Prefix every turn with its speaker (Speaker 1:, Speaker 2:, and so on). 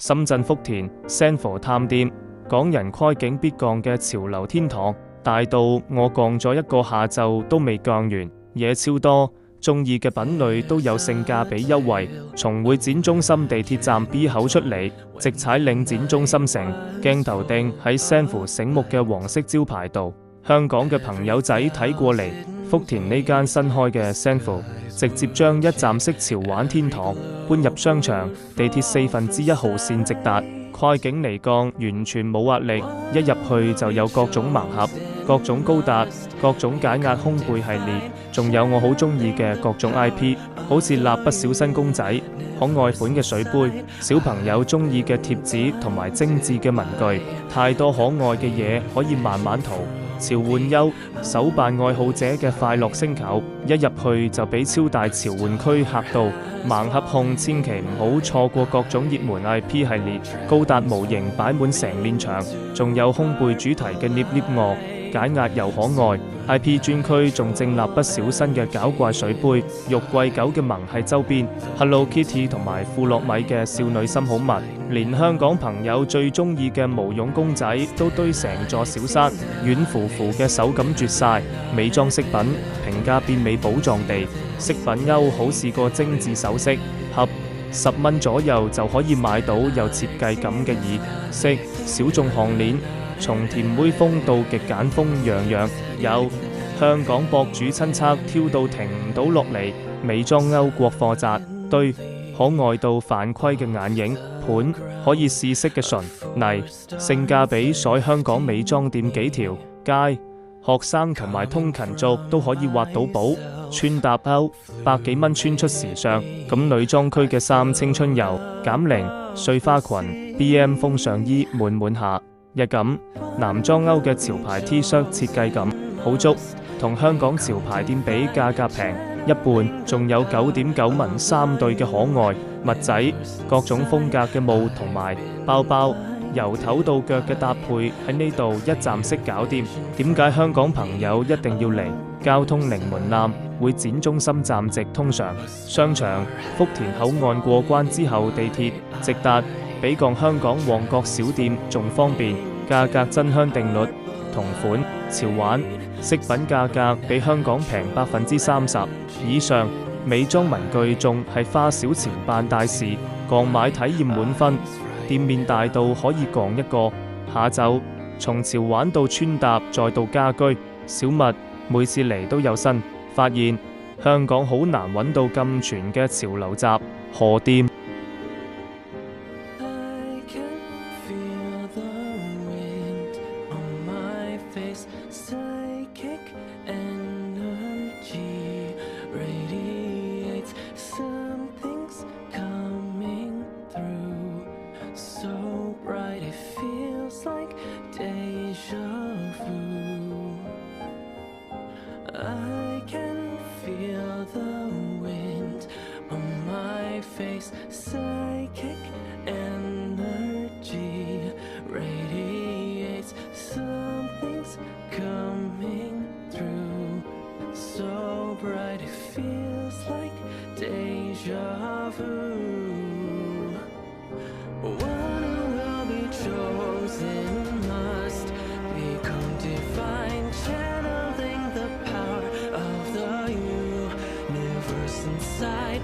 Speaker 1: 深圳福田 Central 探店，港人跨境必降嘅潮流天堂，大到我降咗一個下晝都未降完，嘢超多，中意嘅品類都有性價比優惠。從會展中心地鐵站 B 口出嚟，直踩領展中心城，鏡頭定喺 Central 醒目嘅黃色招牌度。香港嘅朋友仔睇過嚟，福田呢間新開嘅 Central 直接將一站式潮玩天堂搬入商場，地鐵1/4號線直達，跨境離降完全冇壓力，一入去就有各種盲盒、各種高達、各種解壓烘焙系列，仲有我好中意嘅各種 IP， 好似蠟筆小新公仔、可愛款嘅水杯、小朋友中意嘅貼紙同埋精緻嘅文具，太多可愛嘅嘢可以慢慢淘。潮玩優手辦愛好者嘅快樂星球，一入去就俾超大潮玩區嚇到，盲盒控千祈唔好錯過各種熱門 IP 系列，高達模型擺滿成面牆，仲有烘焙主題嘅捏捏鵝，解壓又可愛。IP 專區仲正蠟筆小新嘅搞怪水杯，玉桂狗嘅萌系周邊 ，Hello Kitty 同埋庫洛米嘅少女心好密，連香港朋友最中意嘅毛絨公仔都堆成座小山，軟乎乎嘅手感絕晒。美妝飾品平價變美寶藏地，飾品優好似個精緻首飾盒，10蚊左右就可以買到有設計感嘅耳飾、小眾項鏈。從甜妹風到極簡風，樣樣有。香港博主親測挑到停唔到落嚟，美妝歐國貨紮堆，可愛到犯規嘅眼影盤，可以試色嘅唇泥，性價比甩香港美妝店幾條街。學生同埋通勤族都可以挖到寶，穿搭歐百幾蚊穿出時尚。咁女裝區嘅衫青春油減齡碎花裙 BM 風上衣滿滿下。日感男裝歐嘅潮牌 T 恤設計感好足，同香港潮牌店比價格平一半，仲有9.9蚊3對嘅可愛襪仔，各種風格嘅帽同埋包包，由頭到腳嘅搭配喺呢度一站式搞掂。點解香港朋友一定要嚟？交通零門檻，會展中心站直通常，商場福田口岸過關之後地鐵直達，比降香港旺角小店仲方便，價格真香定律，同款潮玩飾品價格比香港平30%以上，美妝文具仲係花小錢辦大事，降買體驗滿分，店面大到可以降一個下晝。從潮玩到穿搭再到家居小物，每次嚟都有新發現，香港好難揾到咁全嘅潮流集貨店。
Speaker 2: Psychic energy radiates, something's coming through, so bright it feels like deja vu. I can feel the wind on my face, psychic energy radiates, something's coming through, so bright it feels like deja vu. One who will be chosen must become divine, channeling the power of the universe inside.